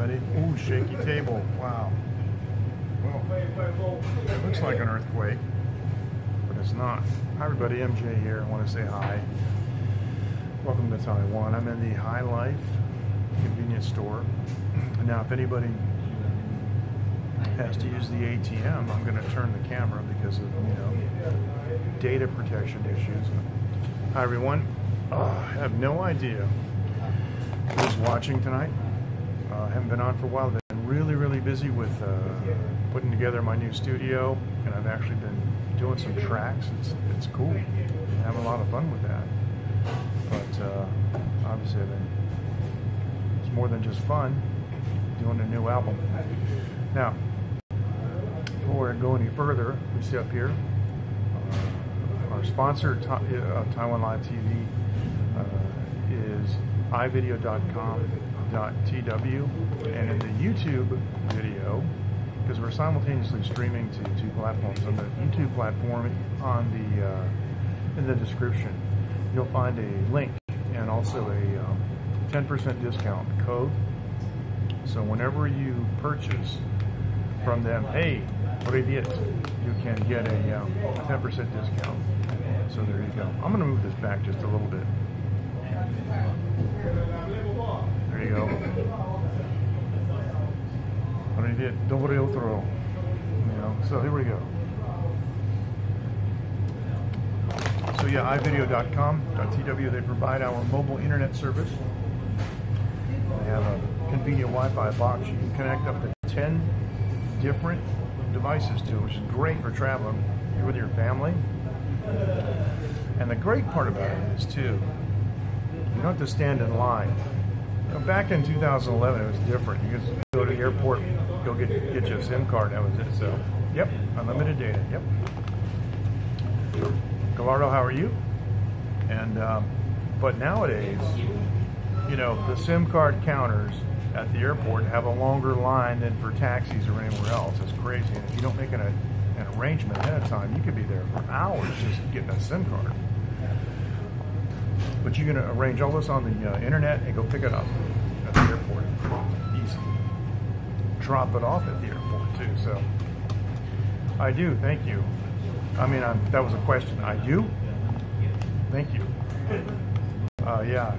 everybody. Ooh, shaky table. Wow. Well, it looks like an earthquake, but it's not. Hi everybody, MJ here. I want to say hi. Welcome to Taiwan. I'm in the Hilife convenience store. Now, if anybody has to use the ATM, I'm going to turn the camera because of, data protection issues. Hi everyone. I have no idea who's watching tonight. Haven't been on for a while. I've been really busy with putting together my new studio, and I've actually been doing some tracks. It's cool. I'm having a lot of fun with that. But obviously, it's more than just fun doing a new album. Now, before I go any further, we see up here our sponsor of Taiwan Live TV is ivideo.com.tw, and in the YouTube video, because we're simultaneously streaming to two platforms, on the YouTube platform in the description you'll find a link and also a 10% discount code. So whenever you purchase from them, hey, Privyet, you can get a 10% discount. So there you go. I'm going to move this back just a little bit. There you go. Privyet, dobre utro. So here we go. So yeah, ivideo.com.tw, they provide our mobile internet service. They have a convenient Wi-Fi box. You can connect up to 10 different devices to it, which is great for traveling with your family. And the great part about it is, too, you don't have to stand in line. Back in 2011, it was different. You could go to the airport, go get you a SIM card, that was it. So, yep, unlimited data, yep. Gallardo, how are you? And but nowadays, the SIM card counters at the airport have a longer line than for taxis or anywhere else. It's crazy. And if you don't make an arrangement ahead of time, you could be there for hours just getting a SIM card. But you're going to arrange all this on the internet and go pick it up at the airport. Easy. Drop it off at the airport too. So I do. Thank you. I mean, that was a question. I do? Thank you. Yeah.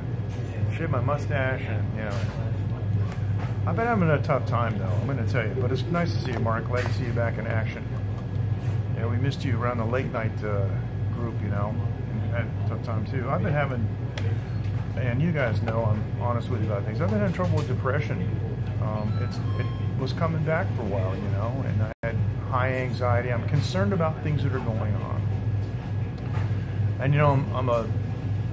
Shave my mustache and, I've been having a tough time, though, I'm going to tell you. But it's nice to see you, Mark. Glad to see you back in action. Yeah, we missed you around the late night group, and had a tough time, too. I've been having, and you guys know I'm honest with you about things, I've been having trouble with depression. It was coming back for a while, and I had high anxiety. I'm concerned about things that are going on. And, I'm a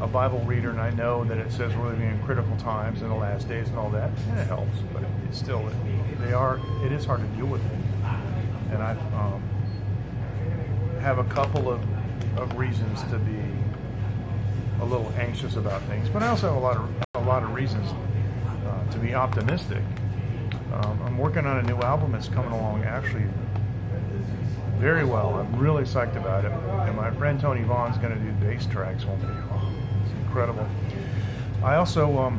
Bible reader, and I know that it says we're living in critical times in the last days and all that, and it helps, but it's still, it is hard to deal with it. And I have a couple of reasons to be a little anxious about things, but I also have a lot of reasons to be optimistic. I'm working on a new album that's coming along actually very well. I'm really psyched about it, and my friend Tony Vaughn's going to do bass tracks for me. It's incredible. I also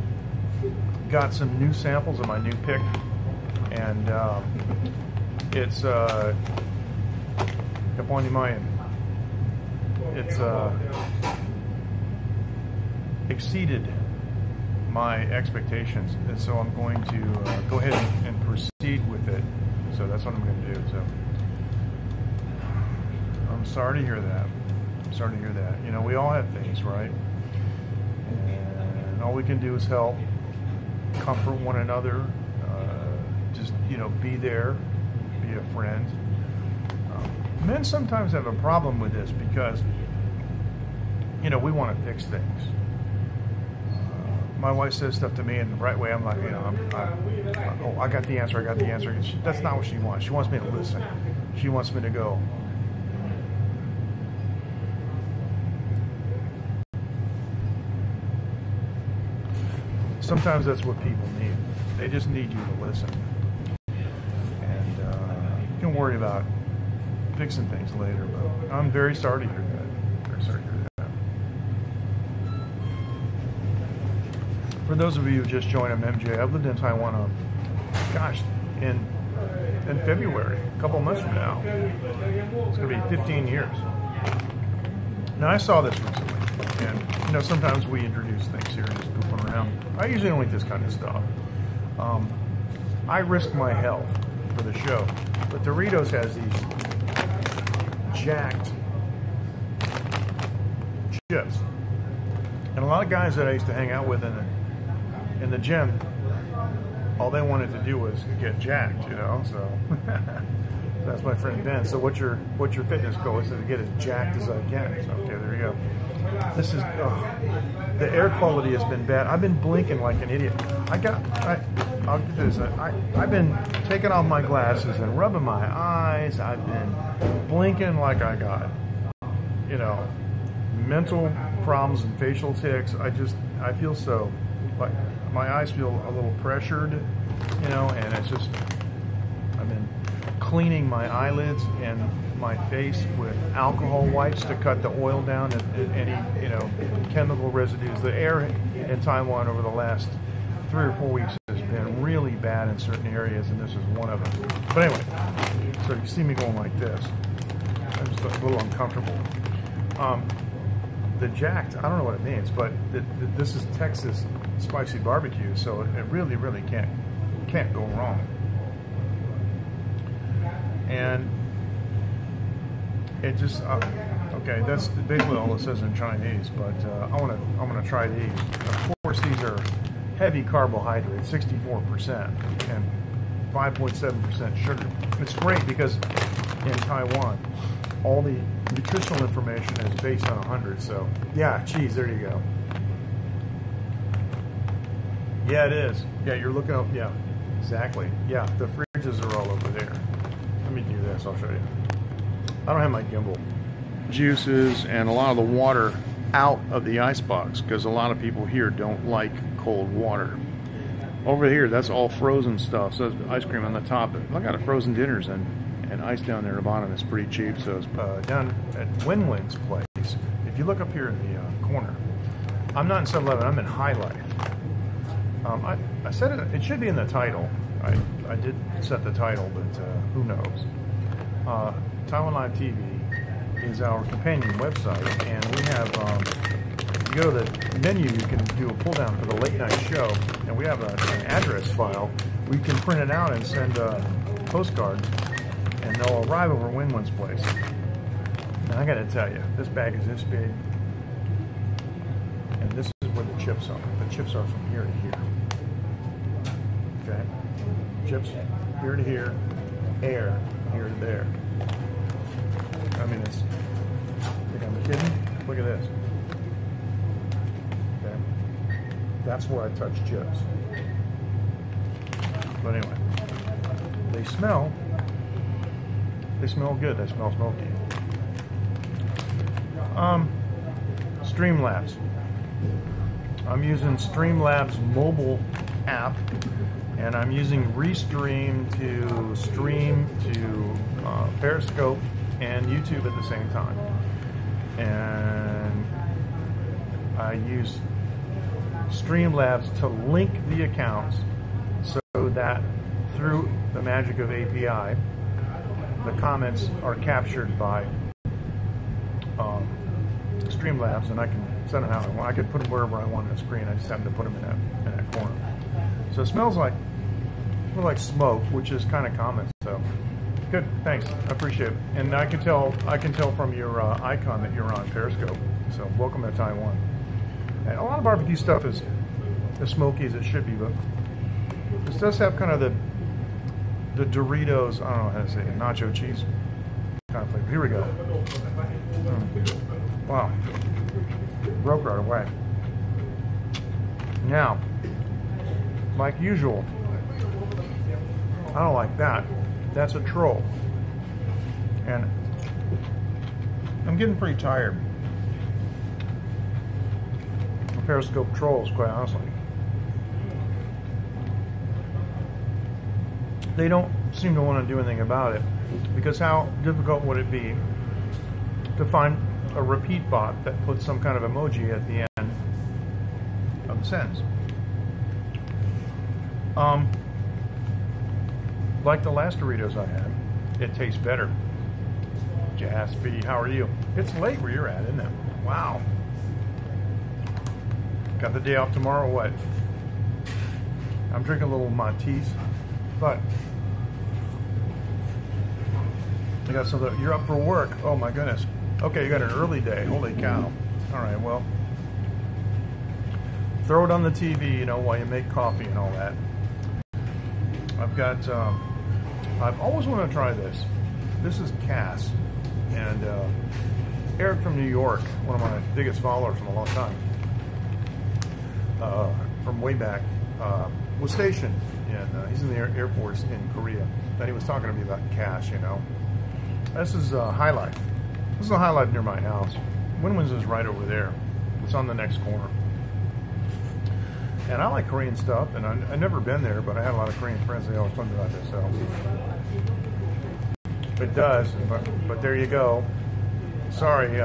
got some new samples of my new pick, and it's exceeded my expectations, and so I'm going to go ahead and proceed with it. So that's what I'm going to do. So I'm sorry to hear that. We all have things, right? And all we can do is help, comfort one another, just be there, be a friend. Men sometimes have a problem with this because we want to fix things. My wife says stuff to me in the right way. I'm like, I got the answer. That's not what she wants. She wants me to listen. She wants me to go, sometimes that's what people need. They just need you to listen. And you can worry about fixing things later, but I'm very sorry to hear that. Very sorry to hear that. For those of you who just joined, I'm MJ. I've lived in Taiwan gosh, in February, a couple months from now, it's going to be 15 years. Now, I saw this recently, and, you know, sometimes we introduce things here and just goofing around. I usually don't eat this kind of stuff. I risk my health for the show, but Doritos has these jacked chips. And a lot of guys that I used to hang out with in the gym, all they wanted to do was get jacked, you know, so that's my friend Ben. So what's your fitness goal? Is to get as jacked as I can. So, okay, there you go. This is, the air quality has been bad. I've been blinking like an idiot. I'll get this. I've been taking off my glasses and rubbing my eyes. I've been blinking like I got, you know, mental problems and facial tics. I feel so, like, my eyes feel a little pressured, you know, and it's just, I've been cleaning my eyelids and my face with alcohol wipes to cut the oil down and any, you know, chemical residues. The air in Taiwan over the last 3 or 4 weeks has been really bad in certain areas, and this is one of them. But anyway, so you see me going like this. I'm just a little uncomfortable. The jacked, I don't know what it means, but this is Texas spicy barbecue, so it really, really can't go wrong. And it just okay. That's basically all it says in Chinese. But I'm gonna try these. Of course, these are heavy carbohydrates, 64%, and 5.7% sugar. It's great because in Taiwan, all the nutritional information is based on 100. So yeah, cheese. There you go. Yeah, it is. Yeah, you're looking up. Yeah, exactly. Yeah, the fridges are all over there. Let me do this. I'll show you. I don't have my gimbal. Juices and a lot of the water out of the icebox because a lot of people here don't like cold water. Over here, that's all frozen stuff. So there's ice cream on the top. Look at the frozen dinners and ice down there at the bottom is pretty cheap. So it's down at Win-Win's place. If you look up here in the corner, I'm not in 7-Eleven. I'm in Hilife. I said it should be in the title. I did set the title, but who knows? Taiwan Live TV is our companion website, and we have, if you go to the menu, you can do a pull down for the late night show, and we have an address file. We can print it out and send postcards, and they'll arrive over Win-Win's place. And I gotta tell you, this bag is this big, and this is where the chips are. The chips are from here to here. Okay? Chips here to here, air here to there. I mean, it's, think I'm kidding? Look at this. Okay? That's where I touch chips. But anyway, they smell good. They smell smoky. Streamlabs. I'm using Streamlabs mobile app, and I'm using Restream to stream to Periscope and YouTube at the same time. And I use Streamlabs to link the accounts so that through the magic of API, the comments are captured by Streamlabs, and I can send them out. I can put them wherever I want on the screen. I just happen to put them in that corner. So it smells like smoke, which is kind of common. So good, thanks, I appreciate it. And I can tell from your icon that you're on Periscope. So welcome to Taiwan. And a lot of barbecue stuff is as smoky as it should be, but this does have kind of the Doritos, I don't know how to say it, nacho cheese kind of flavor. Here we go. Wow, broke right away. Now, like usual, I don't like that. That's a troll. And I'm getting pretty tired of Periscope trolls, quite honestly. They don't seem to want to do anything about it, because how difficult would it be to find a repeat bot that puts some kind of emoji at the end of the sentence? like the last Doritos I had, it tastes better. Jaspy, how are you? It's late where you're at, isn't it? Wow. Got the day off tomorrow, what? I'm drinking a little Matisse, but I got some. You're up for work. Oh my goodness. Okay, you got an early day. Holy cow. All right, well, throw it on the TV, you know, while you make coffee and all that. I've got. I've always wanted to try this. This is Cass, and Eric from New York, one of my biggest followers from a long time, from way back, was stationed in. He's in the Air Force in Korea, and he was talking to me about Cass. You know, this is Hilife. This is a Hilife near my house. Winwin's is right over there. It's on the next corner. And I like Korean stuff, and I've never been there, but I had a lot of Korean friends. They always told me about this. So it does, but there you go. Sorry,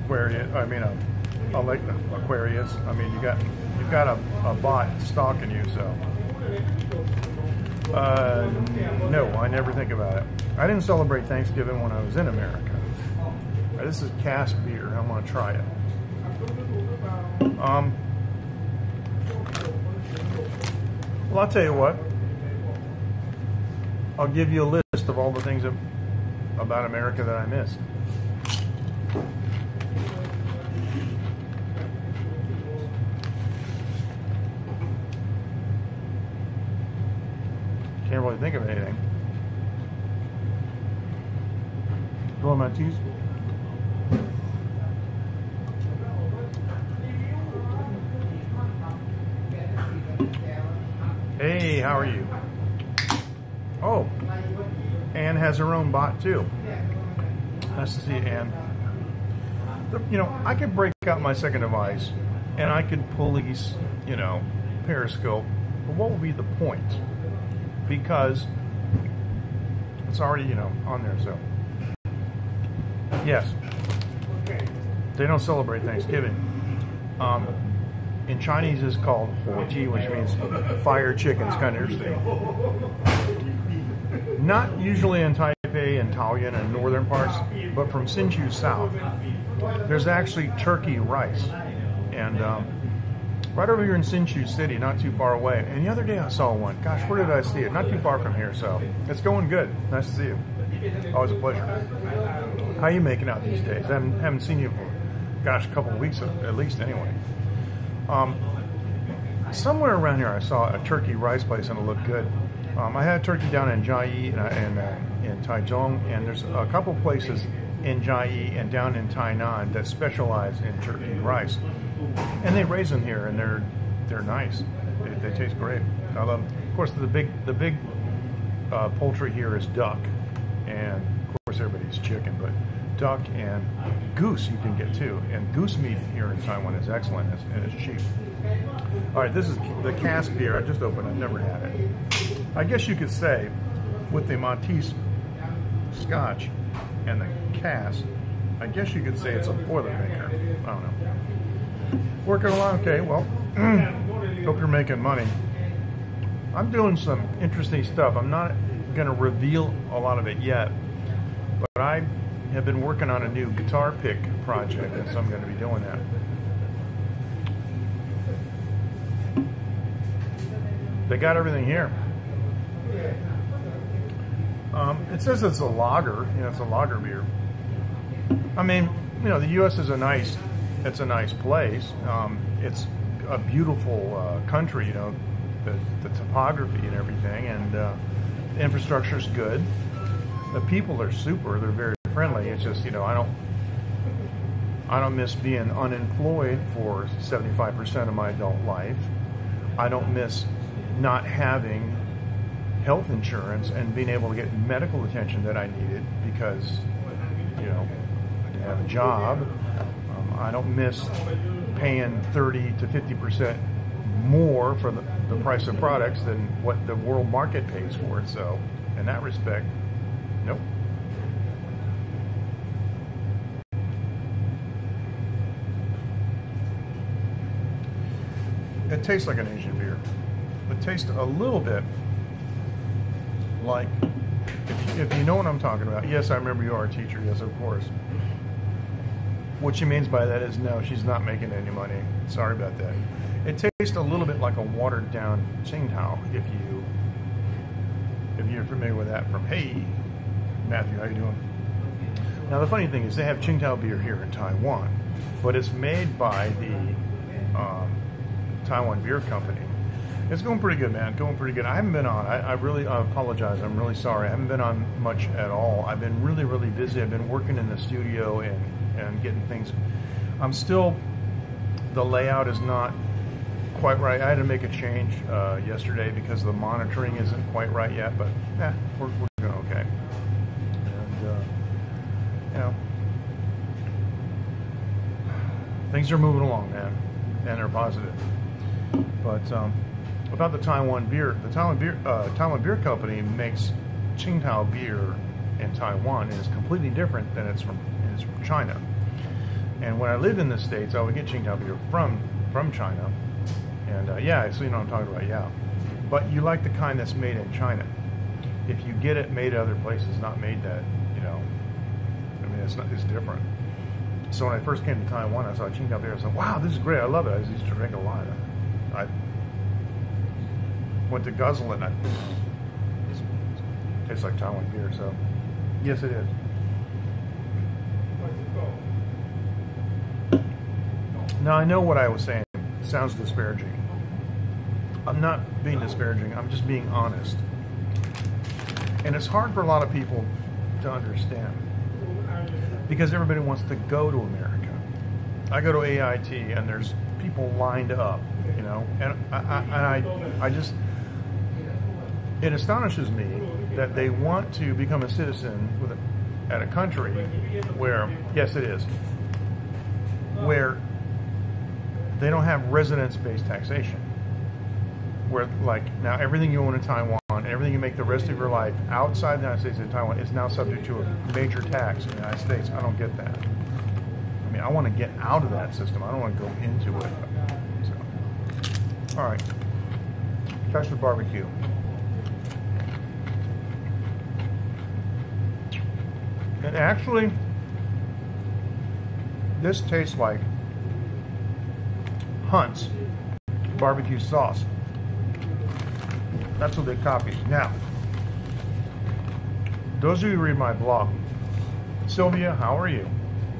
Aquarius. I mean, Aquarius. I mean, you've got a bot stalking you. So no, I never think about it. I didn't celebrate Thanksgiving when I was in America. This is Cass beer. I'm gonna try it. Well, I'll tell you what. I'll give you a list of all the things about America that I miss. Can't really think of anything. You want my teas? Hey, how are you? Oh, Anne has her own bot too. Nice to see you, Anne. You know, I could break out my second device and I could police, you know, Periscope, but what would be the point? Because it's already, you know, on there. So yes, they don't celebrate Thanksgiving. In Chinese, it's called huoji, which means fire chicken. It's kind of interesting. Not usually in Taipei and Taoyuan and northern parts, but from Hsinchu south, there's actually turkey rice. And right over here in Hsinchu City, not too far away. And the other day I saw one. Gosh, where did I see it? Not too far from here, so it's going good. Nice to see you. Always a pleasure. How are you making out these days? I haven't seen you for, gosh, a couple of weeks at least anyway. Somewhere around here I saw a turkey rice place and it looked good. I had turkey down in Jiayi and in Taichung, and there's a couple places in Jiayi and down in Tainan that specialize in turkey rice, and they raise them here, and they're nice. They taste great. I love them. Of course, the big poultry here is duck, and of course everybody eats chicken, but duck and goose you can get too, and goose meat here in Taiwan is excellent and it's cheap. All right, this is the Cass beer. I just opened it, never had it. I guess you could say with the Matisse Scotch and the Cass, I guess you could say it's a Boilermaker. I don't know. Working along, okay. Well, hope you're making money. I'm doing some interesting stuff. I'm not going to reveal a lot of it yet, but I have been working on a new guitar pick project, and so I'm going to be doing that. They got everything here. It says it's a lager. You know, it's a lager beer. I mean, you know, the U.S. is a nice place. It's a beautiful country. You know, the topography and everything, and the infrastructure's good. The people are super. They're very friendly. It's just, you know, I don't miss being unemployed for 75% of my adult life. I don't miss not having health insurance and being able to get medical attention that I needed because, you know, I didn't have a job. I don't miss paying 30 to 50% more for the price of products than what the world market pays for it. So, in that respect, nope. It tastes like an Asian beer. It tastes a little bit like, if you know what I'm talking about. Yes, I remember you are a teacher. Yes, of course. What she means by that is no, she's not making any money. Sorry about that. It tastes a little bit like a watered down Tsingtao if you're familiar with that from, hey, Matthew, how you doing? Now the funny thing is they have Tsingtao beer here in Taiwan, but it's made by the Taiwan Beer Company. It's going pretty good, man. Going pretty good. I haven't been on. I really apologize. I'm really sorry. I haven't been on much at all. I've been really, really busy. I've been working in the studio and getting things. I'm still, the layout is not quite right. I had to make a change yesterday because the monitoring isn't quite right yet, but we're doing okay. And, you know, things are moving along, man, and they're positive. But about the Taiwan beer, Taiwan Beer Company makes Tsingtao beer in Taiwan, and it's completely different than it's from China. And when I lived in the States, I would get Tsingtao beer from China. And yeah, so you know what I'm talking about, yeah. But you like the kind that's made in China. If you get it made other places, not made that, you know, I mean, it's different. So when I first came to Taiwan, I saw Tsingtao beer. I said, wow, this is great. I love it. I used to drink a lot. I went to guzzle it, and it tastes like Taiwan beer. So, yes, it is. Now, I know what I was saying sounds disparaging. I'm not being disparaging. I'm just being honest. And it's hard for a lot of people to understand because everybody wants to go to America. I go to AIT and there's people lined up, you know, and I just, it astonishes me that they want to become a citizen at a country where, yes, it is, where they don't have residence-based taxation. Where, like, now everything you own in Taiwan, everything you make the rest of your life outside the United States and Taiwan is now subject to a major tax in the United States. I don't get that. I mean, I want to get out of that system. I don't want to go into it. So, all right. Texas barbecue. And actually, this tastes like Hunt's barbecue sauce. That's what they copied. Now, those of you who read my blog, Sylvia, how are you?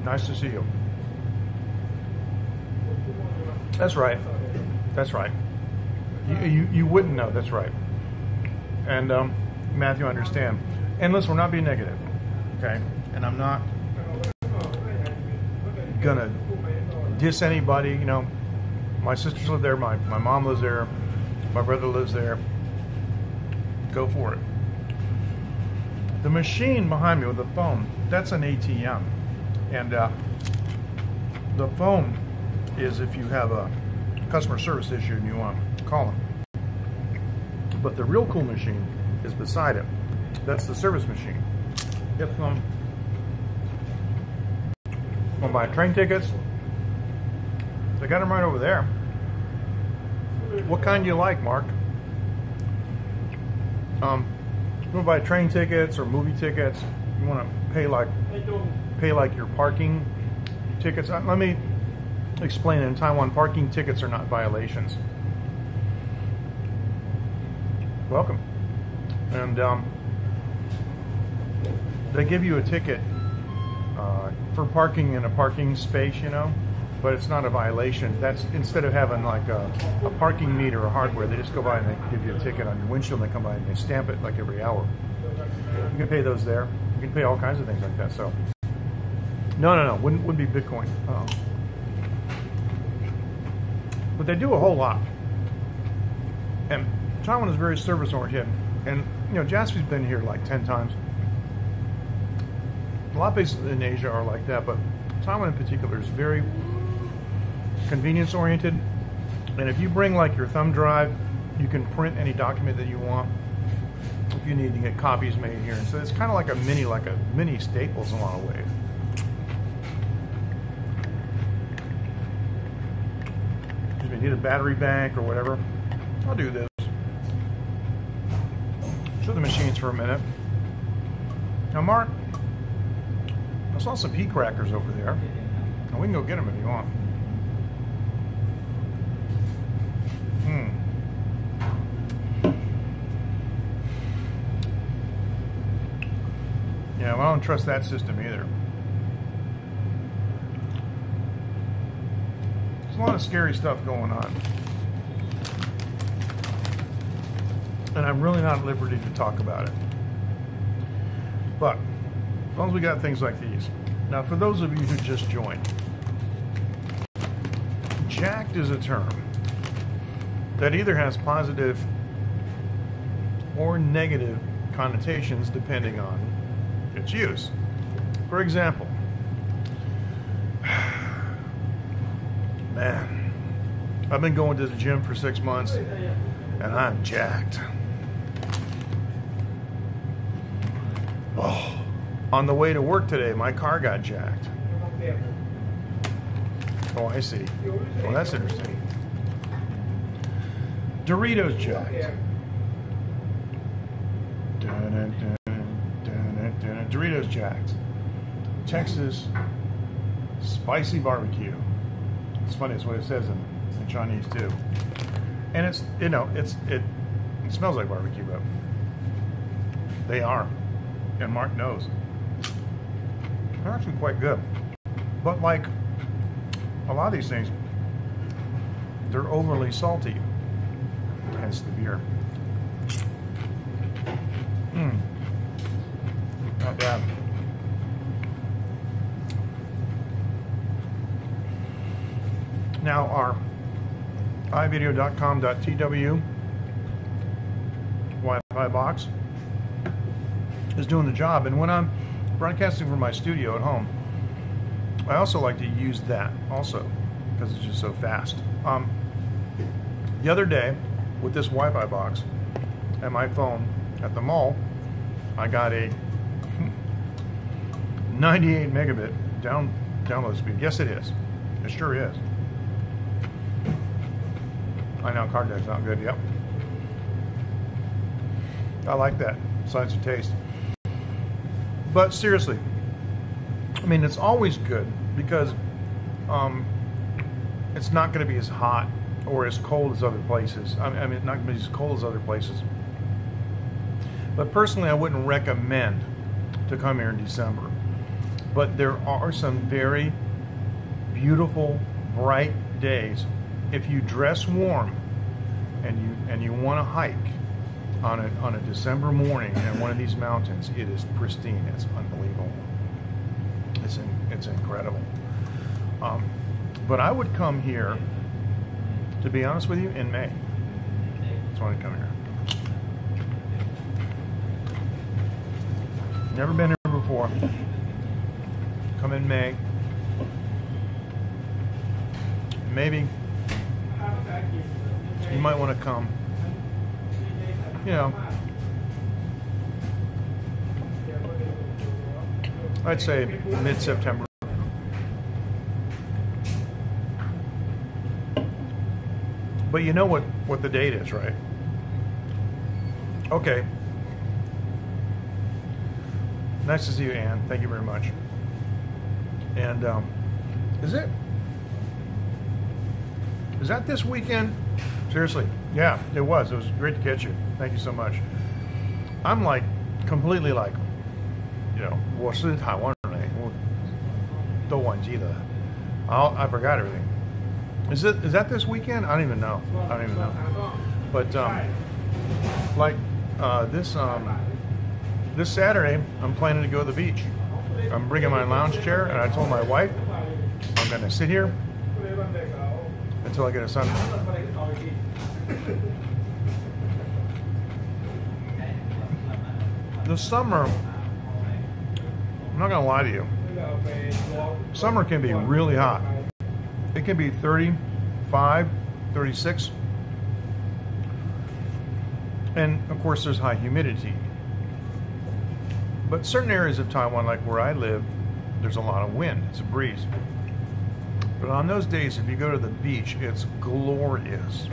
Nice to see you. That's right. That's right. You wouldn't know. That's right. And Matthew, I understand. And listen, we're not being negative, okay? And I'm not gonna diss anybody. You know, my sisters live there. My mom lives there. My brother lives there. Go for it. The machine behind me with the phone, that's an ATM. And the phone is if you have a customer service issue and you want to call them. But the real cool machine is beside it. That's the service machine. If want to buy train tickets, they got them right over there. What kind do you like, Mark? You want to buy train tickets or movie tickets? You want to pay like your parking tickets? Let me explain. In Taiwan, parking tickets are not violations. Welcome. And they give you a ticket for parking in a parking space, you know, but it's not a violation. That's instead of having like a parking meter or hardware, they just go by and they give you a ticket on your windshield and they come by and they stamp it like every hour. You can pay those there. You can pay all kinds of things like that. So, no, wouldn't be Bitcoin. But they do a whole lot. And Taiwan is very service oriented. And, you know, Jaspy's been here like 10 times. A lot of places in Asia are like that, but Taiwan in particular is very convenience oriented. And if you bring like your thumb drive, you can print any document that you want if you need to get copies made here. And so it's kind of like a mini Staples in a lot of ways. Excuse me, need a battery bank or whatever, I'll do this. show the machines for a minute. Now, Mark, I saw some pea crackers over there. Now, we can go get them if you want. Yeah, well, I don't trust that system either. There's a lot of scary stuff going on. And I'm really not at liberty to talk about it. But as long as we got things like these. Now, for those of you who just joined, jacked is a term that either has positive or negative connotations depending on its use. For example, man, I've been going to the gym for 6 months and I'm jacked. Oh, on the way to work today, my car got jacked. Oh, I see. Well, that's interesting. Doritos jacked. Doritos jacked. Texas spicy barbecue. It's funny, it's what it says in Chinese too. And it's, you know, it smells like barbecue, but they are. And Mark knows. They're actually quite good. But like a lot of these things, they're overly salty. Hence the beer. Not bad. Now our ivideo.com.tw Wi-Fi box is doing the job, and when I'm broadcasting from my studio at home, I also like to use that also because it's just so fast. The other day with this Wi-Fi box and my phone at the mall, I got a 98 megabit download speed. Yes, it is. It sure is. I know card deck's not good. Yep. I like that. Science of taste. But seriously, I mean, it's always good because it's not going to be as hot or as cold as other places. I mean, it's not going to be as cold as other places. But personally, I wouldn't recommend to come here in December. But there are some very beautiful, bright days. If you dress warm and you want to hike on a December morning in one of these mountains, it is pristine. It's unbelievable. It's incredible. But I would come here, to be honest with you, in May. That's when I'd come here. Never been here before. Come in May. Maybe you might want to come, you know, I'd say mid-September. But you know what the date is, right? Okay. Nice to see you, Ann. Thank you very much. And is that this weekend? Seriously, yeah, it was. It was great to catch you. Thank you so much. I'm like completely like, you know, 我是台湾人，我都忘记了. I forgot everything. Is that this weekend? I don't even know. But like this Saturday, I'm planning to go to the beach. I'm bringing my lounge chair, and I told my wife I'm going to sit here until I get a sunburn. The summer, I'm not going to lie to you, summer can be really hot. It can be 35, 36. And of course there's high humidity. But certain areas of Taiwan, like where I live, there's a lot of wind. It's a breeze. But on those days, if you go to the beach, it's glorious.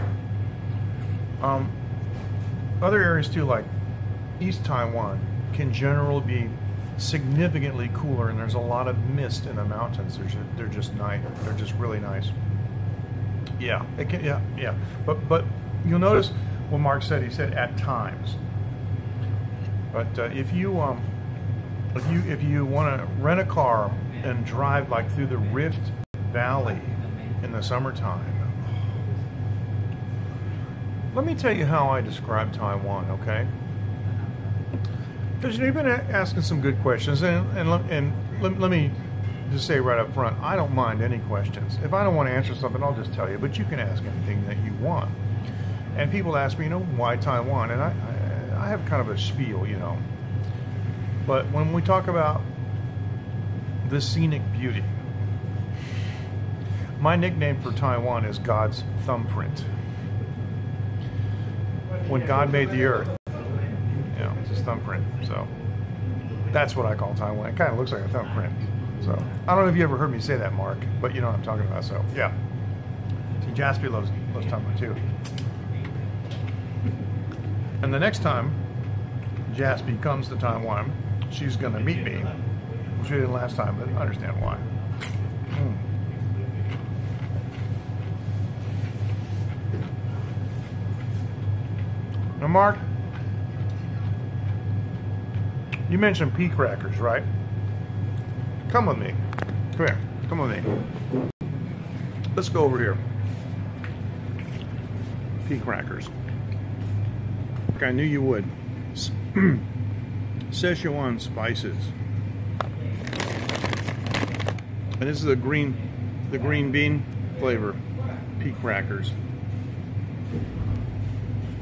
Other areas too, like East Taiwan can generally be significantly cooler, and there's a lot of mist in the mountains. They're just nice. They're just really nice. Yeah, it can, yeah. But you'll notice what Mark said. He said at times. But if you want to rent a car and drive like through the Rift Valley in the summertime, let me tell you how I describe Taiwan, okay? Because you've been asking some good questions, and let me just say right up front, I don't mind any questions. If I don't want to answer something, I'll just tell you, but you can ask anything that you want. And people ask me, why Taiwan? And I have kind of a spiel, But when we talk about the scenic beauty, my nickname for Taiwan is God's thumbprint. When God made the earth, it's his thumbprint. So that's what I call Taiwan. It kind of looks like a thumbprint. So I don't know if you ever heard me say that, Mark, but you know what I'm talking about. So yeah. See, Jasper loves Taiwan too. And the next time Jasper comes to Taiwan, she's going to meet me. She didn't last time, but I understand why. Now, Mark, you mentioned pea crackers, right? Come with me. Come here. Come with me. Let's go over here. Pea crackers. Like I knew you would. Szechuan spices. And this is the green bean flavor pea crackers.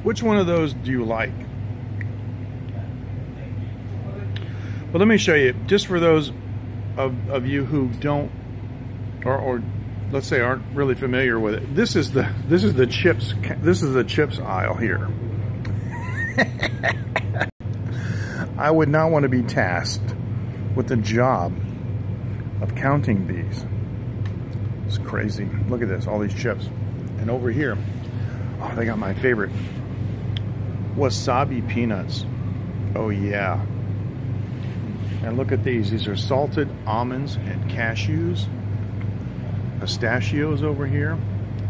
Which one of those do you like? But let me show you, just for those of you who don't, or let's say aren't really familiar with it. This is the chips aisle here. I would not want to be tasked with the job of counting these. It's crazy. Look at this, all these chips. And over here, oh, they got my favorite. Wasabi peanuts. Oh yeah. And look at these. These are salted almonds and cashews. Pistachios over here.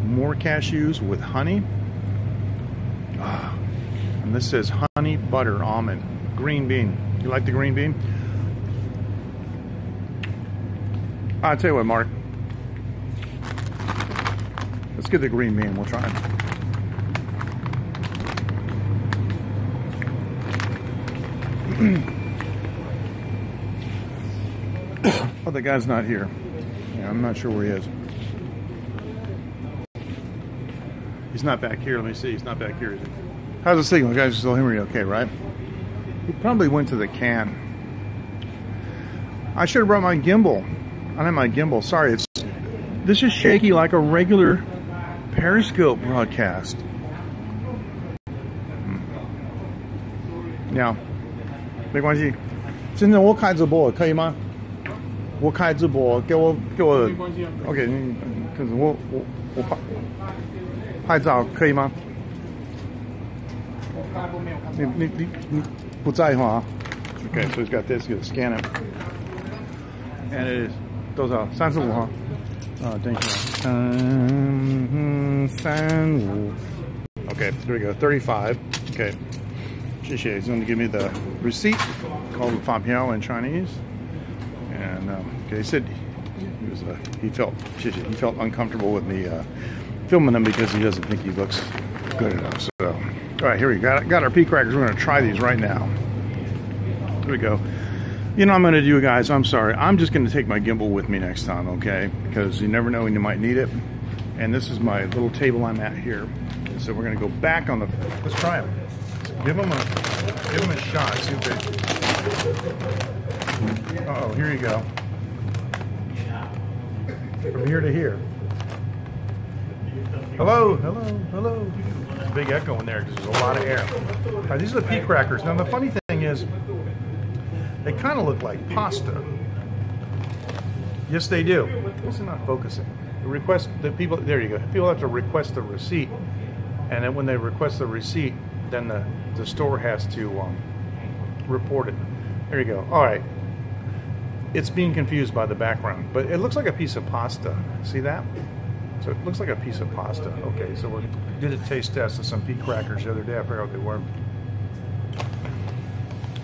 More cashews with honey. And this says honey butter almond. Green bean. You like the green bean? I'll tell you what, Mark. Let's get the green bean. We'll try it. Oh, the guy's not here. Yeah, I'm not sure where he is. He's not back here. Let me see. He's not back here, is he? How's the signal? You guys still hear me okay, right? He probably went to the can. I should have brought my gimbal. I don't have my gimbal. Sorry, this is shaky like a regular Periscope broadcast. Now, 没关系。现在我开直播可以吗？我开直播，给我 ，OK， 可是我拍照可以吗？你不在乎啊 ？Okay, so he's got this. You gotta scan it, and it is 多少？35哈。等一下，35. Okay, there we go. 35. Okay. 谢谢. He's going to give me the receipt called the fapiao in Chinese. And okay, he said he felt uncomfortable with me filming him because he doesn't think he looks good enough. So, all right, here we got our pea crackers. We're going to try these right now. Here we go. You know what I'm going to do, guys? I'm sorry. I'm just going to take my gimbal with me next time, okay? Because you never know when you might need it. And this is my little table I'm at here. So we're going to go back on the. Let's try them. Give them a shot. See if they. Uh oh, here you go. From here to here. Hello, hello, hello. There's a big echo in there because there's a lot of air. All right, these are the pea crackers. Now the funny thing is, they kind of look like pasta. Yes, they do. This is not focusing. There you go. People have to request the receipt, and then when they request the receipt, then the store has to reported. There you go. All right. It's being confused by the background, but it looks like a piece of pasta. See that? So it looks like a piece of pasta. Okay, so we did a taste test of some pea crackers the other day. I forgot what they were.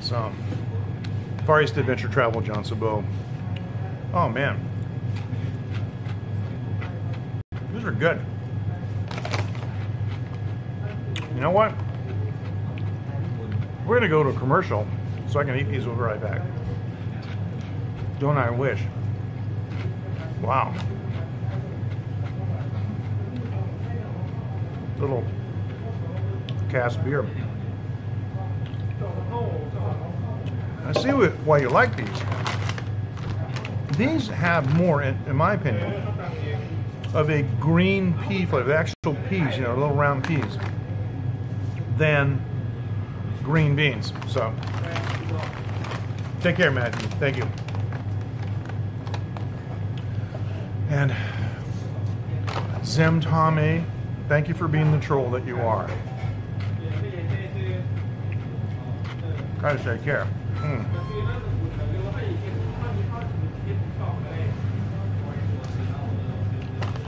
Some Far East Adventure Travel, John Sabot. Oh man, these are good. You know what? We're gonna go to a commercial so I can eat these. We'll be right back. Don't I wish? Wow. Little cask beer. I see why you like these. These have more, in my opinion, of a green pea flavor, the actual peas, you know, little round peas, than green beans. So, take care, Matthew. Thank you. And Zem Tommy, thank you for being the troll that you are. Try to take care.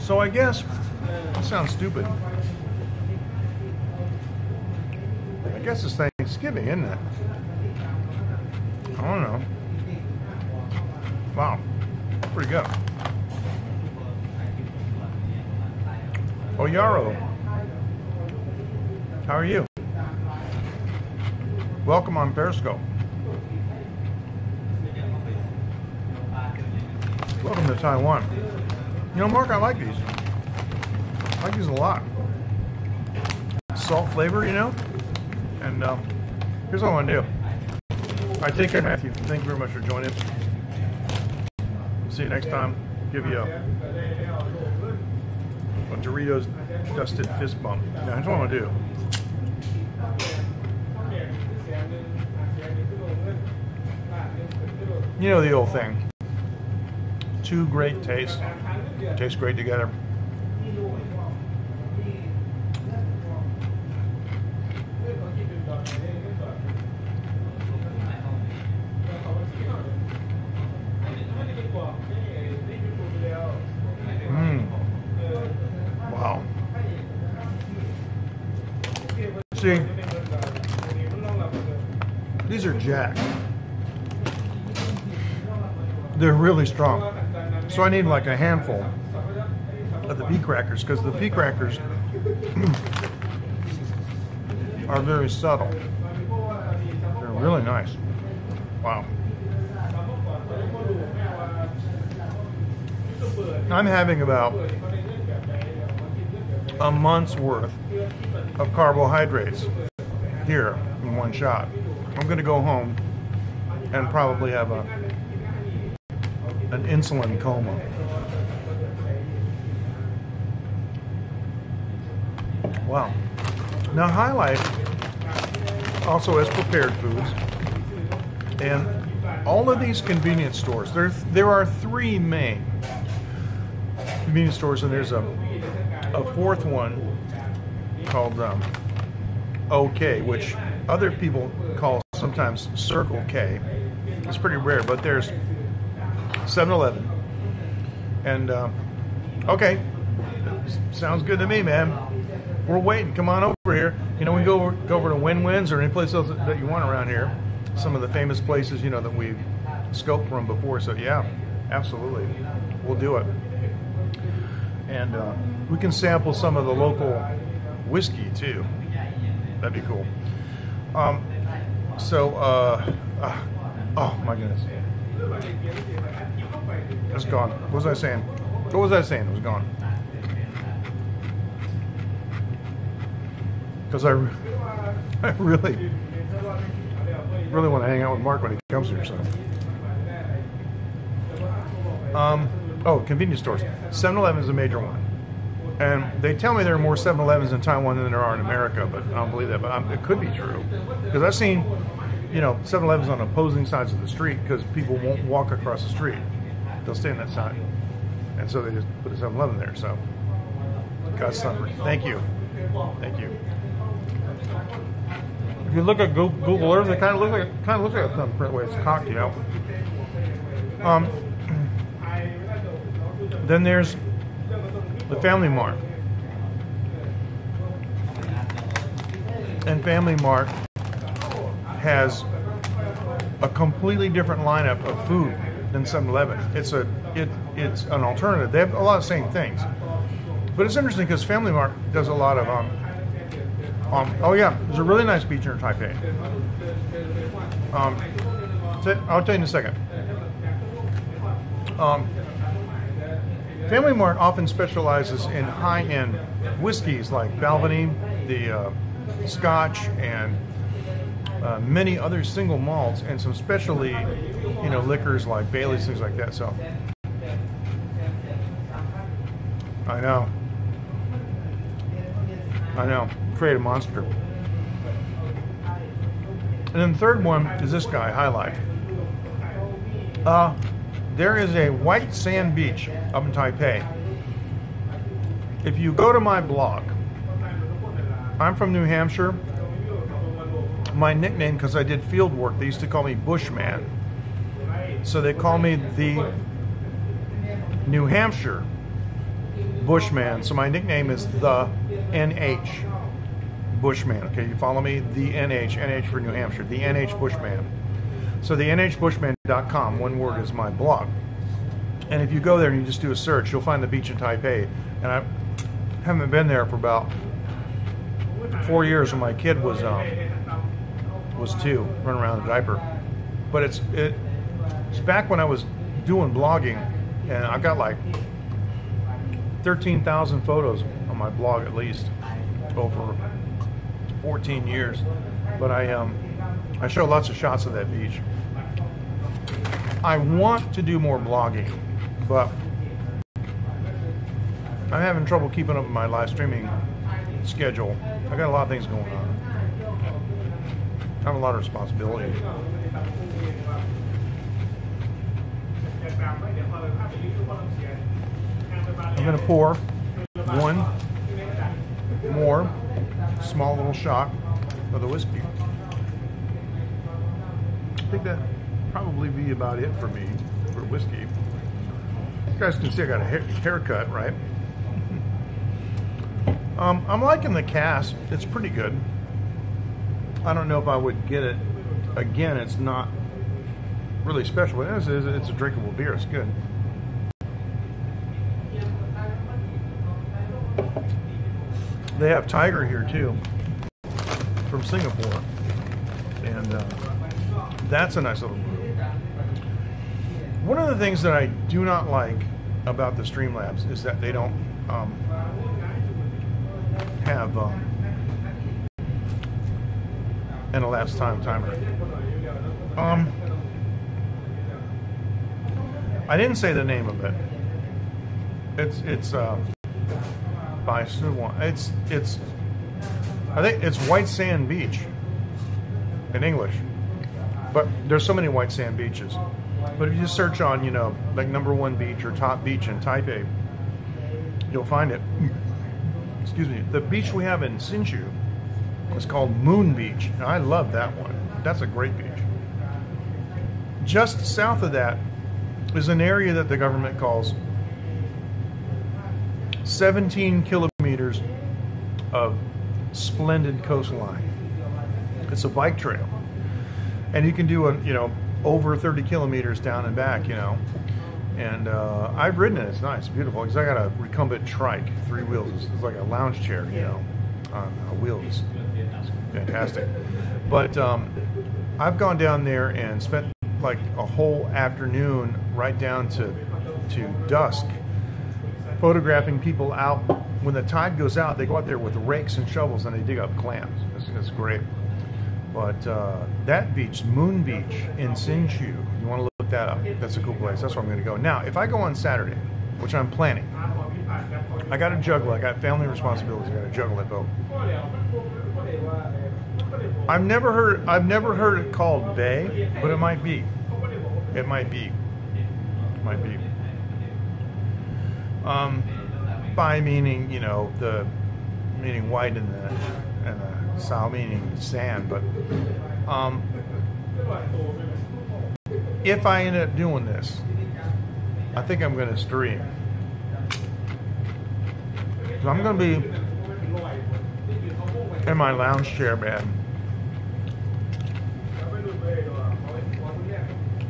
So I guess, that sounds stupid. I guess it's Thanksgiving, isn't it? I don't know. Wow, pretty good. Oh, Yarrow, how are you? Welcome on Periscope. Welcome to Taiwan. You know, Mark, I like these. I like these a lot. Salt flavor, you know? And here's what I want to do. All right, take care, Matthew. Thank you very much for joining. See you next time. Give you a Doritos dusted fist bump. Now, here's what I want to do. You know the old thing. Two great tastes. Taste great together. Wow. See, these are Jack. They're really strong. So I need like a handful of the pea crackers, because the pea crackers are very subtle. They're really nice. Wow. I'm having about a month's worth of carbohydrates here in one shot. I'm going to go home and probably have an insulin coma. Wow. Now, Hilife also has prepared foods, and all of these convenience stores, there are three main convenience stores, and there's a fourth one called OK, which other people call sometimes Circle K. It's pretty rare, but there's 7-Eleven. And okay, sounds good to me, man. We're waiting. Come on over here. You know, we go over to Win-Win's or any place else that you want around here. Some of the famous places, you know, that we've scoped from before. So yeah, absolutely, we'll do it. And we can sample some of the local whiskey too. That'd be cool. Oh my goodness, it's gone. What was I saying? What was I saying? It was gone. Because I really want to hang out with Mark when he comes here. So, convenience stores. 7-Eleven is a major one, and they tell me there are more 7-Elevens in Taiwan than there are in America, but I don't believe that. But it could be true, because I've seen, you know, 7-Elevens on opposing sides of the street because people won't walk across the street; they'll stay on that side, and so they just put a 7-Eleven there. So, God suffer. Thank you, thank you. you look at Google Earth, it kind of looks like a thumbprint the way it's cocked, you know. Then there's the Family Mart, and Family Mart has a completely different lineup of food than 7-Eleven. It's an alternative. They have a lot of the same things, but it's interesting because Family Mart does a lot of oh yeah, there's a really nice beach near Taipei. I'll tell you in a second. Family Mart often specializes in high-end whiskeys like Balvenie, the Scotch, and many other single malts, and some specialty, liquors like Bailey's, things like that. So, I know, create a monster. And then the third one is this guy, Hilife. There is a white sand beach up in Taipei. If you go to my blog, I'm from New Hampshire. My nickname, because I did field work, they used to call me Bushman. So they call me the New Hampshire Bushman. So my nickname is the NH Bushman. Okay, you follow me? The NH for New Hampshire, the NH Bushman. So the nhbushman.com, one word, is my blog. And if you go there and you just do a search, you'll find the beach in Taipei. And I haven't been there for about 4 years when my kid was 2, running around in a diaper. But it's back when I was doing blogging, and I got like 13,000 photos on my blog at least over 14 years. But I show lots of shots of that beach. I want to do more blogging, but I'm having trouble keeping up with my live streaming schedule. I got a lot of things going on. I have a lot of responsibility. I'm going to pour one more small little shot of the whiskey. I think that probably be about it for me for whiskey. You guys can see I got a haircut, right? I'm liking the cask. It's pretty good. I don't know if I would get it again. It's not really special, but it's a drinkable beer. It's good. They have Tiger here too, from Singapore, and that's a nice little brew. One of the things that I do not like about the Streamlabs is that they don't have an elapsed timer. I didn't say the name of it. It's by Suwon. It's I think it's White Sand Beach in English, but there's so many white sand beaches. But if you just search on, like #1 beach or top beach in Taipei, you'll find it. Excuse me. The beach we have in Hsinchu is called Moon Beach. And I love that one. That's a great beach. Just south of that is an area that the government calls 17 kilometers of splendid coastline. It's a bike trail. And you can do over 30 kilometers down and back, And I've ridden it. It's nice, beautiful. Because I got a recumbent trike, 3 wheels. It's like a lounge chair, on wheels. It's fantastic. But I've gone down there and spent like a whole afternoon right down to dusk photographing people out. When the tide goes out, they go out there with rakes and shovels and they dig up clams. It's great. But that beach, Moon Beach in Hsinchu, you want to look that up. That's a cool place. That's where I'm going to go. Now, if I go on Saturday, which I'm planning, I got to juggle. I got family responsibilities. I got to juggle it, though. I've never heard it called Bay, but it might be. It might be. It might be. By meaning, the meaning white and the Sao meaning sand, but if I end up doing this, I think I'm going to stream. So I'm going to be in my lounge chair bed.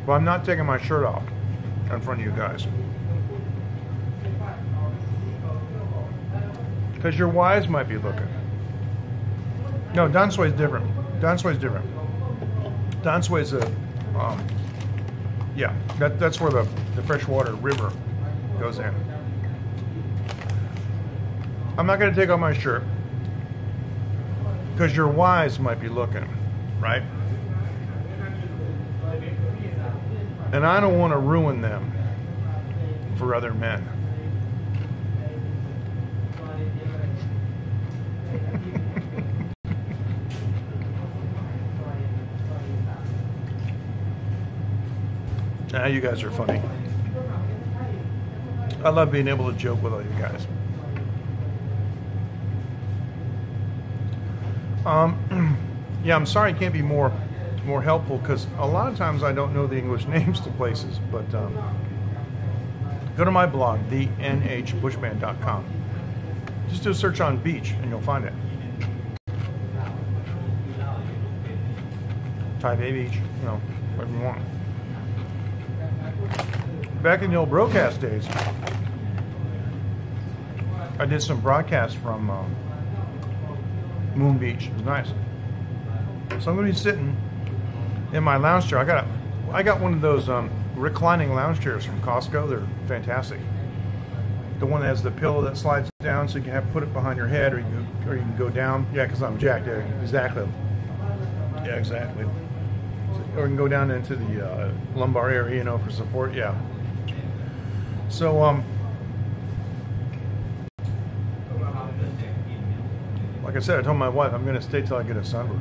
But I'm not taking my shirt off in front of you guys. Because your wives might be looking. No, Dan Sui's different. Dan Sui's different. Dan Sui's a, yeah, that's where the freshwater river goes in. I'm not going to take off my shirt because your wives might be looking, right? And I don't want to ruin them for other men. You guys are funny. I love being able to joke with all you guys. Yeah, I'm sorry I can't be more helpful because a lot of times I don't know the English names to places, but go to my blog, thenhbushman.com. Just do a search on beach and you'll find it. Taipei Beach, you know, whatever you want. Back in the old broadcast days, I did some broadcasts from Moon Beach. It was nice. So I'm going to be sitting in my lounge chair. I got one of those reclining lounge chairs from Costco. They're fantastic. The one that has the pillow that slides down, so you can put it behind your head, or you can go down. Yeah, because I'm jacked. Yeah, exactly. Yeah, exactly. Or you can go down into the lumbar area, you know, for support. Yeah. So like I said, I told my wife I'm going to stay till I get a sunburn.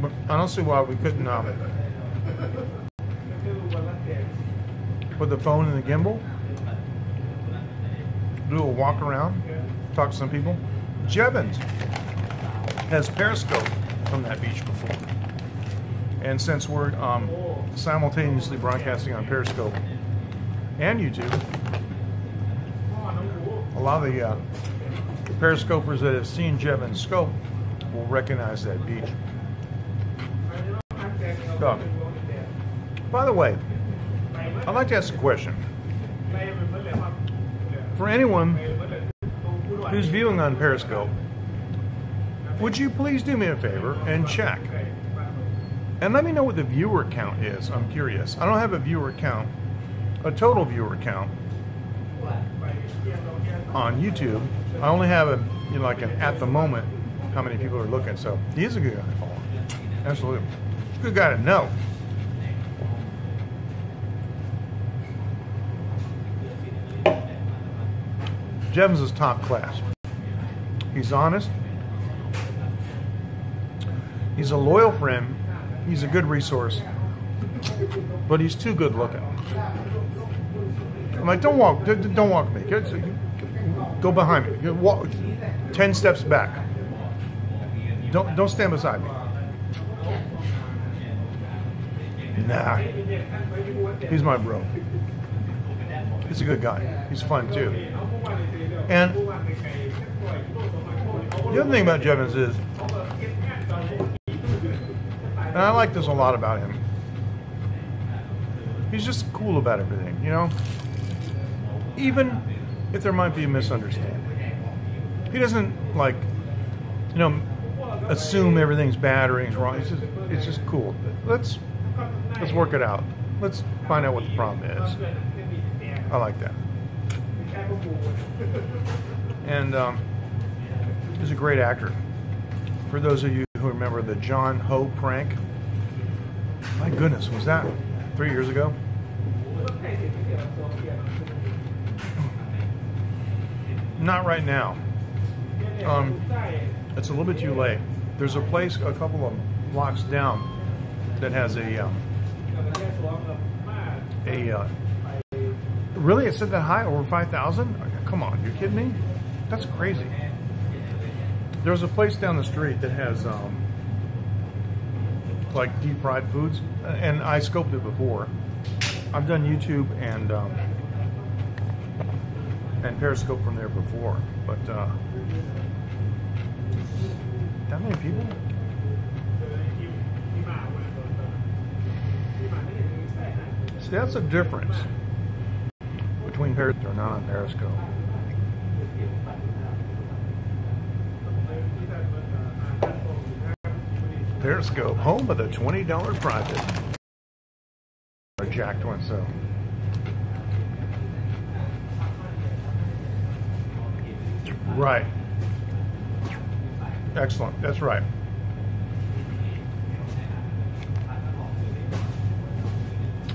But I don't see why we couldn't put the phone in the gimbal, do a walk around, talk to some people. Jevons has Periscope from that beach before. And since we're simultaneously broadcasting on Periscope and YouTube, a lot of the Periscopers that have seen Jevons scope will recognize that beach. So, by the way, I'd like to ask a question. For anyone who's viewing on Periscope, would you please do me a favor and check? And let me know what the viewer count is. I'm curious. I don't have a viewer count, a total viewer count on YouTube. I only have a, you know, like an at the moment how many people are looking. So he's a good guy to follow. Absolutely. He's a good guy to know. Jevons is top class. He's honest. He's a loyal friend. He's a good resource, but he's too good looking. I'm like, don't walk me. Go behind me. Walk 10 steps back. Don't stand beside me. Nah, he's my bro. He's a good guy. He's fun too. And the other thing about Jevons is, and I like this a lot about him, he's just cool about everything, you know? Even if there might be a misunderstanding. He doesn't, like, you know, assume everything's bad or everything's wrong. It's just cool. Let's work it out. Let's find out what the problem is. I like that. And he's a great actor. For those of you who remember the John Ho prank, my goodness, was that 3 years ago? Not right now. It's a little bit too late. There's a place a couple of blocks down that has really, it said that high, over 5,000? Come on, you're kidding me? That's crazy. There's a place down the street that has like deep fried foods, and I scoped it before. I've done YouTube and Periscope from there before, but that many people? See, that's a difference between Periscope or not on Periscope. Periscope, home of the $20 private. Or jacked one, so. Right. Excellent. That's right.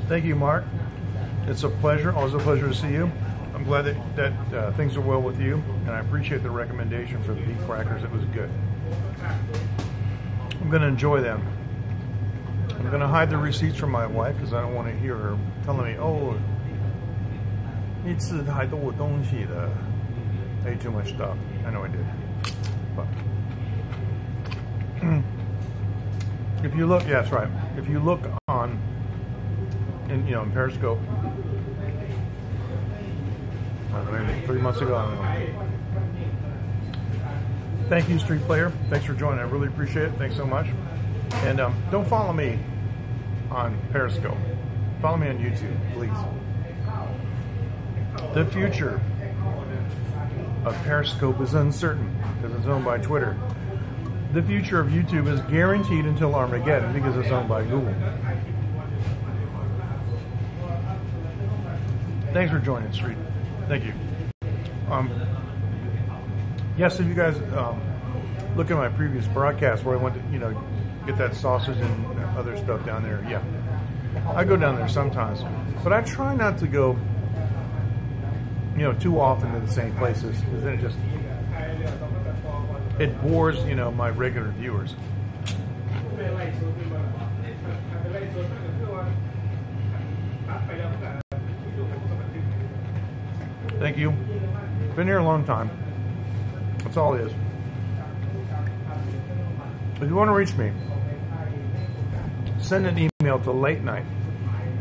Thank you, Mark. It's a pleasure. Always a pleasure to see you. I'm glad that things are well with you, and I appreciate the recommendation for the beef crackers. It was good. I'm going to enjoy them. I'm going to hide the receipts from my wife because I don't want to hear her telling me, "Oh, 你吃太多东西了. I ate too much stuff." I know I did. But if you look, yeah, that's right. If you look on, in Periscope, maybe 3 months ago, I don't know. Thank you, Street Player. Thanks for joining. I really appreciate it. Thanks so much. And don't follow me on Periscope. Follow me on YouTube, please. The future of Periscope is uncertain because it's owned by Twitter. The future of YouTube is guaranteed until Armageddon because it's owned by Google. Thanks for joining, Street. Thank you. Yes, if you guys look at my previous broadcast where I went to, get that sausage and other stuff down there, yeah. I go down there sometimes, but I try not to go, too often to the same places because then it bores, my regular viewers. Thank you. Been here a long time. That's all it is. If you want to reach me, send an email to late night,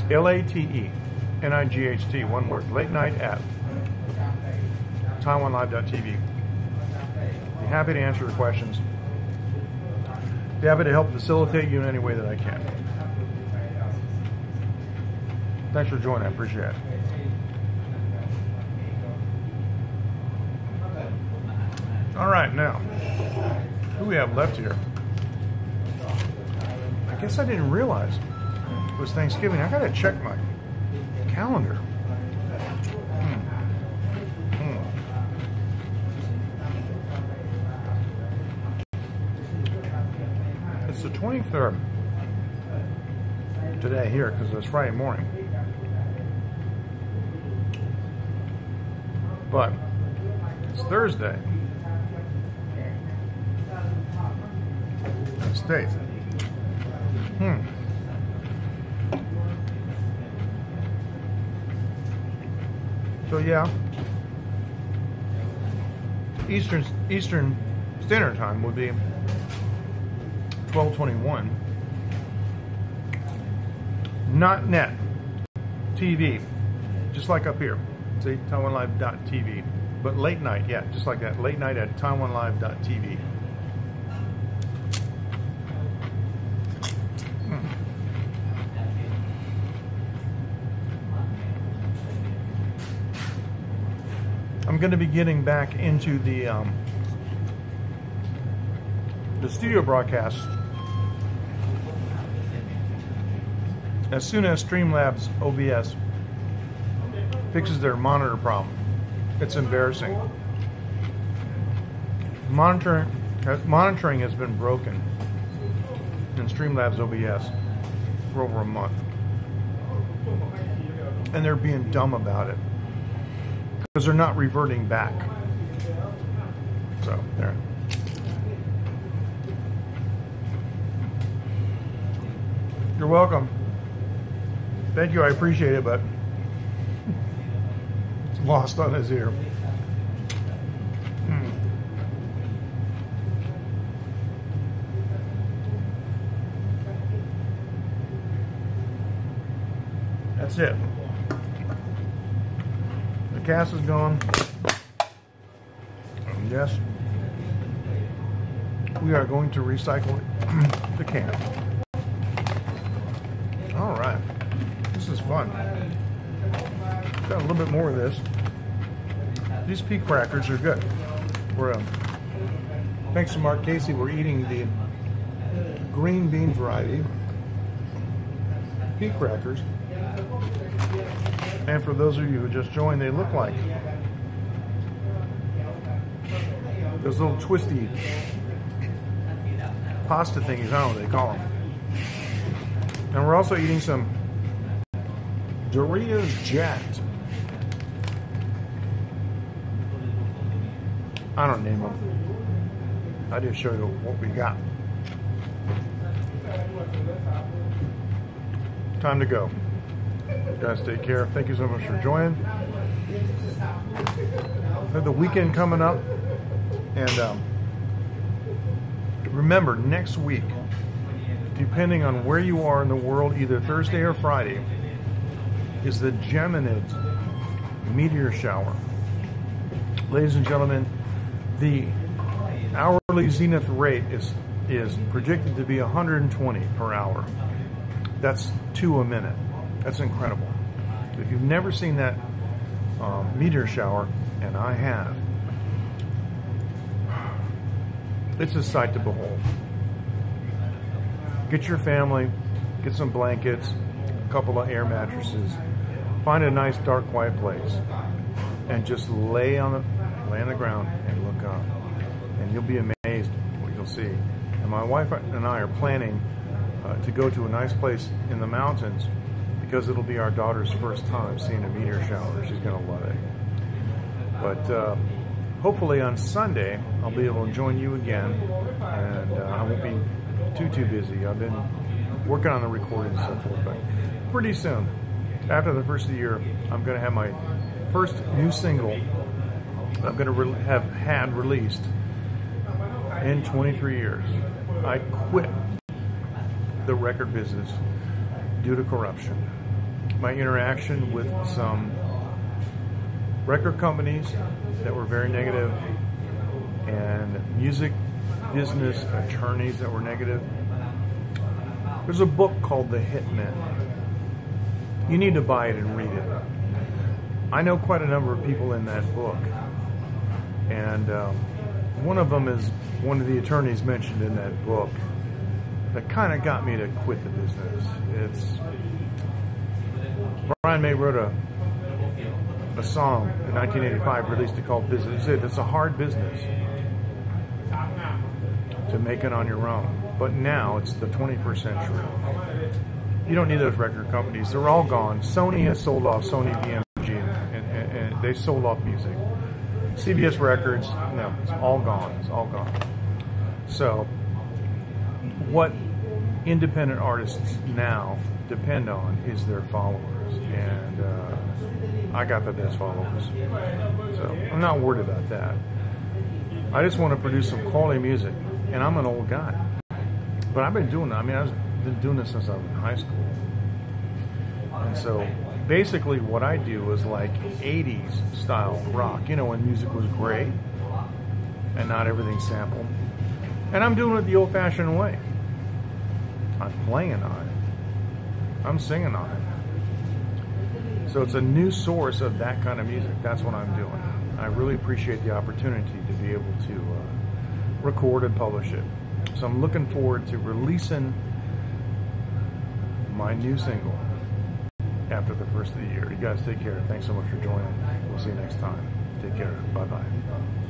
LATENIGHT, one word, late night at TaiwanLive.tv. Be happy to answer your questions. Be happy to help facilitate you in any way that I can. Thanks for joining. I appreciate it. All right, now, who we have left here? I guess I didn't realize it was Thanksgiving. I gotta check my calendar. It's the 23rd today here because it's Friday morning. But it's Thursday. In the States. So yeah, Eastern Standard Time would be 12:21. Not net TV, just like up here. See, TaiwanLive.tv. But late night, yeah, just like that. Late night at TaiwanLive.tv. I'm going to be getting back into the studio broadcast as soon as Streamlabs OBS fixes their monitor problem. It's embarrassing. Monitoring has been broken in Streamlabs OBS for over a month, and they're being dumb about it because they're not reverting back. So there. You're welcome. Thank you. I appreciate it, but it's lost on his ear. That's it. The cast is gone. Yes, we are going to recycle the can. All right, this is fun. Got a little bit more of this. These pea crackers are good. We're thanks to Mark Casey, we're eating the green bean variety pea crackers. And for those of you who just joined, they look like those little twisty pasta thingies. I don't know what they call them. And we're also eating some Doritos Jacked. I don't name them. I just show you what we got. Time to go. Guys, take care. Thank you so much for joining. We have the weekend coming up. And remember, next week, depending on where you are in the world, either Thursday or Friday, is the Geminids meteor shower. Ladies and gentlemen, the hourly zenith rate is predicted to be 120 per hour. That's 2 a minute. That's incredible. If you've never seen that meteor shower, and I have, it's a sight to behold. Get your family, get some blankets, a couple of air mattresses, find a nice dark quiet place, and just lay on the ground and look up. And you'll be amazed what you'll see. And my wife and I are planning to go to a nice place in the mountains because it'll be our daughter's first time seeing a meteor shower. She's going to love it. But hopefully on Sunday, I'll be able to join you again, and I won't be too busy. I've been working on the recording and so forth, but pretty soon, after the first of the year, I'm going to have my first new single I'm going to have had released in 23 years. I quit the record business due to corruption. My interaction with some record companies that were very negative and music business attorneys that were negative. There's a book called The Hitmen. You need to buy it and read it. I know quite a number of people in that book, and one of them is one of the attorneys mentioned in that book that kind of got me to quit the business. Brian May wrote a song in 1985, released it called Business. He said it's a hard business to make it on your own, but now it's the 21st century. You don't need those record companies. They're all gone. Sony has sold off Sony BMG, and they sold off music. CBS Records, no, it's all gone. It's all gone. So what independent artists now depend on is their followers, and I got the best followers, so I'm not worried about that. I just want to produce some quality music, and I'm an old guy, but I've been doing it. I mean, I've been doing this since I was in high school, and so basically what I do is like 80s style rock, you know, when music was great and not everything sampled, and I'm doing it the old-fashioned way. I'm playing on it. I'm singing on it. So it's a new source of that kind of music. That's what I'm doing. I really appreciate the opportunity to be able to record and publish it. So I'm looking forward to releasing my new single after the first of the year. You guys take care. Thanks so much for joining. We'll see you next time. Take care. Bye-bye.